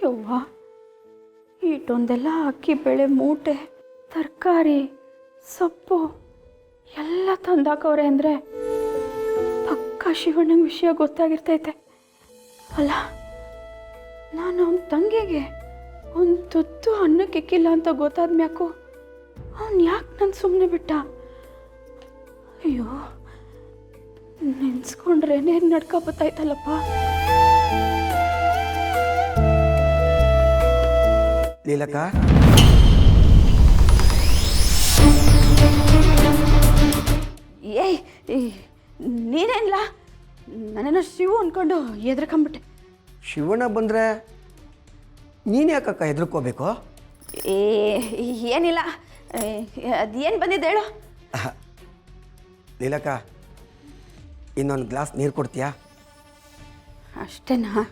ಯವ್ವ, ಇಷ್ಟೊಂದೆಲ್ಲ ಅಕ್ಕಿ ಬೇಳೆ ಮೂಟೆ, ತರಕಾರಿ, ಸೊಪ್ಪು ಎಲ್ಲ ತಂದಾಕವ್ರೆ ಅಂದರೆ ಪಕ್ಕ ಶಿವಣ್ಣಂಗೆ ವಿಷಯ ಗೊತ್ತಾಗಿರ್ತೈತೆ. ಅಲ್ಲ, ನಾನು ಅವನ ತಂಗಿಗೆ ಒಂದು ತುತ್ತು ಅನ್ನಕ್ಕಿಕ್ಕಿಲ್ಲ ಅಂತ ಗೊತ್ತಾದ ಮ್ಯಾಕು ಅವನು ಯಾಕೆ ನಾನು ಸುಮ್ಮನೆ ಬಿಟ್ಟ? ಅಯ್ಯೋ, ನೆನ್ಸ್ಕೊಂಡ್ರೆ ನೇನು ನಡ್ಕ ಬತ್ತಾಯ್ತಲ್ಲಪ್ಪ. ಲೀಲಕ್ಕ, ಏಯ್, ನೀನೇನಿಲ್ಲ, ನನ್ನೇನೋ ಶಿವು ಅಂದ್ಕೊಂಡು ಎದ್ರಕೊಂಬಿಟ್ಟೆ. ಶಿವಣ್ಣ ಬಂದರೆ ನೀನು ಯಾಕಕ್ಕ ಹೆದರ್ಕೋಬೇಕು? ಏನಿಲ್ಲ, ಅದೇನು ಬಂದಿದ್ದು ಹೇಳು. ಲೀಲಕ್ಕ, ಇನ್ನೊಂದು ಗ್ಲಾಸ್ ನೀರು ಕೊಡ್ತೀಯಾ? ಅಷ್ಟೇನಾ?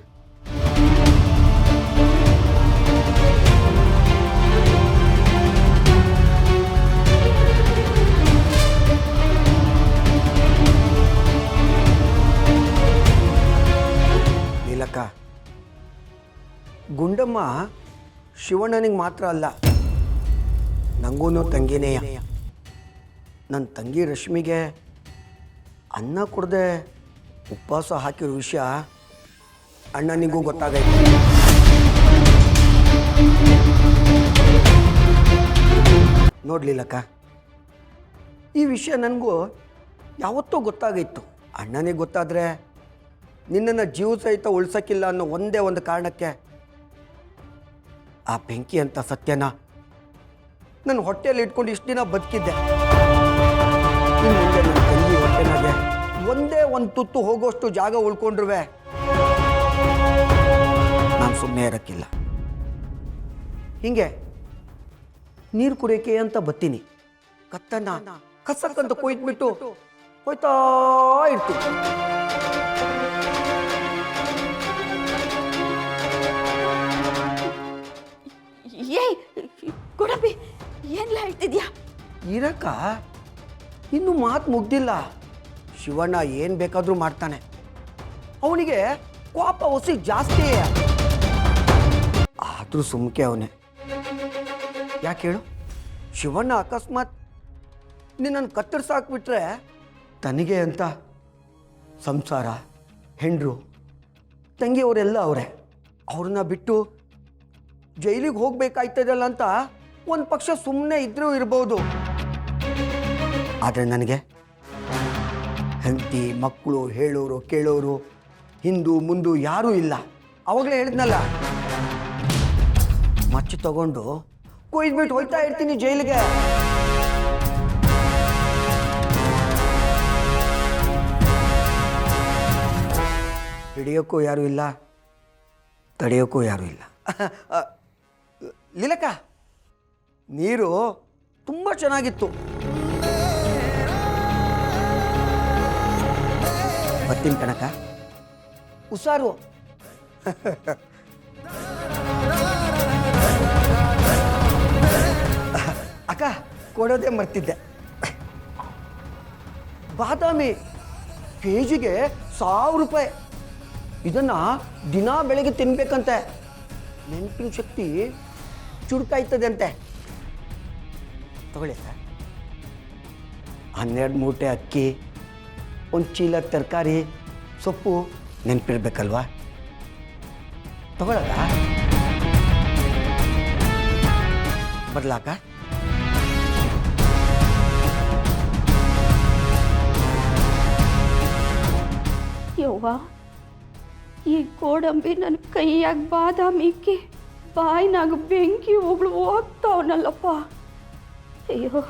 ಲೀಲಕ್ಕ, ಗುಂಡಮ್ಮ ಶಿವಣ್ಣನಿಗೆ ಮಾತ್ರ ಅಲ್ಲ, ನನಗೂ ತಂಗಿನೇಯ. ನನ್ನ ತಂಗಿ ರಶ್ಮಿಗೆ ಅನ್ನ ಕೊಡದೆ ಉಪವಾಸ ಹಾಕಿರೋ ವಿಷಯ ಅಣ್ಣನಿಗೂ ಗೊತ್ತಾಗೈತೆ. ನೋಡ್ಲಿಲ್ಲಕ್ಕ, ಈ ವಿಷಯ ನನಗೂ ಯಾವತ್ತೂ ಗೊತ್ತಾಗಿತ್ತು. ಅಣ್ಣನಿಗೆ ಗೊತ್ತಾದರೆ ನಿನ್ನನ್ನು ಜೀವ ಸಹಿತ ಉಳ್ಸೋಕ್ಕಿಲ್ಲ ಅನ್ನೋ ಒಂದೇ ಒಂದು ಕಾರಣಕ್ಕೆ ಆ ಬೆಂಕಿ ಅಂತ ಸತ್ಯನ ನನ್ನ ಹೊಟ್ಟೆಯಲ್ಲಿ ಇಟ್ಕೊಂಡು ಇಷ್ಟು ದಿನ ಬದುಕಿದ್ದೆ. ಇನ್ನು ಮುಂದೆ ನನ್ನ ತಂಗಿ ಹೊಟ್ಟೆನಾಗೆ ಒಂದೇ ಒಂದು ತುತ್ತು ಹೋಗೋಷ್ಟು ಜಾಗ ಉಳ್ಕೊಂಡ್ರೂ ನಾನು ಸುಮ್ಮನೆ ಇರೋಕ್ಕಿಲ್ಲ. ಹಿಂಗೆ ನೀರು ಕುಡಿಯೋಕೆ ಅಂತ ಬತ್ತೀನಿ, ಕತ್ತನ್ನ ಕಸಕ್ಕಂತ ಕೊಯ್ದ್ಬಿಟ್ಟು ಹೋಯ್ತಾ ಇರ್ತೀನಿ. ಏಯ್ ಗುಡಂಬಿ, ಏನೆಲ್ಲ ಹೇಳ್ತಿದ್ಯಾ? ಇರಕ್ಕ, ಇನ್ನು ಮಾತು ಮುಗ್ದಿಲ್ಲ. ಶಿವಣ್ಣ ಏನು ಬೇಕಾದರೂ ಮಾಡ್ತಾನೆ. ಅವನಿಗೆ ಕೋಪ ಹೊಸಿ ಜಾಸ್ತಿ. ಆದರೂ ಸುಮ್ಕೆ ಅವನೇ. ಯಾಕೆ ಹೇಳು? ಶಿವಣ್ಣ ಅಕಸ್ಮಾತ್ ನಿನ್ನನ್ನು ಕತ್ತರಿಸಾಕ್ಬಿಟ್ರೆ ತನಗೆ ಅಂತ ಸಂಸಾರ, ಹೆಂಡ್ರು, ತಂಗಿಯವರೆಲ್ಲ ಅವರೇ. ಅವ್ರನ್ನ ಬಿಟ್ಟು ಜೈಲಿಗೆ ಹೋಗ್ಬೇಕಾಯ್ತದಲ್ಲ ಅಂತ ಒಂದು ಪಕ್ಷ ಸುಮ್ಮನೆ ಇದ್ರೂ ಇರ್ಬೋದು. ಆದರೆ ನನಗೆ ಹೆಂಡತಿ, ಮಕ್ಕಳು, ಹೇಳೋರು ಕೇಳೋರು, ಹಿಂದು ಮುಂದು ಯಾರೂ ಇಲ್ಲ. ಅವಾಗಲೇ ಹೇಳಿದ್ನಲ್ಲ, ಮಚ್ಚು ತಗೊಂಡು ಕೊಯ್ದ್ಬಿಟ್ಟು ಹೋಯ್ತಾ ಇರ್ತೀನಿ ಜೈಲಿಗೆ. ಹಿಡಿಯೋಕ್ಕೂ ಯಾರೂ ಇಲ್ಲ, ತಡೆಯೋಕ್ಕೂ ಯಾರೂ ಇಲ್ಲ. ಲೀಲಕ್ಕ, ನೀರು ತುಂಬ ಚೆನ್ನಾಗಿತ್ತು. ಬರ್ತೀನಿ ಕಣಕ್ಕ, ಹುಷಾರು. ಅಕ್ಕ, ಕೊಡೋದೇ ಮರ್ತಿದ್ದೆ. ಬಾದಾಮಿ ಕೆಜಿಗೆ 1000 ರೂಪಾಯಿ. ಇದನ್ನು ದಿನ ಬೆಳಗ್ಗೆ ತಿನ್ಬೇಕಂತೆ. ನೆನಪಿನ ಶಕ್ತಿ ಚುರುಕಾಯ್ತದೆ ಅಂತೆ. ತಗೊಳ್ಳಿ ಸರ್. 12 ಮೂಟೆ ಅಕ್ಕಿ, ಒಂದು ಚೀಲ ತರಕಾರಿ, ಸೊಪ್ಪು ನೆನಪಿರ್ಬೇಕಲ್ವಾ? ತಗೊಳ್ಳೋದ? ಬರ್ಲಾಕ? ಯವ್ವ, ಈ ಗೋಡಂಬಿ ನನ್ನ ಕೈಯಾಗ ಬಾದಾಮಿ ಇಕ್ಕಿ ಬಾಯಿನಾಗ ಬೆಂಕಿ ಹೋಗ್ತಾವನಲ್ಲಪ್ಪ. ಅಯ್ಯೋ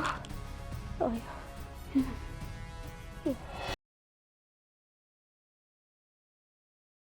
ಅಯ್ಯೋ.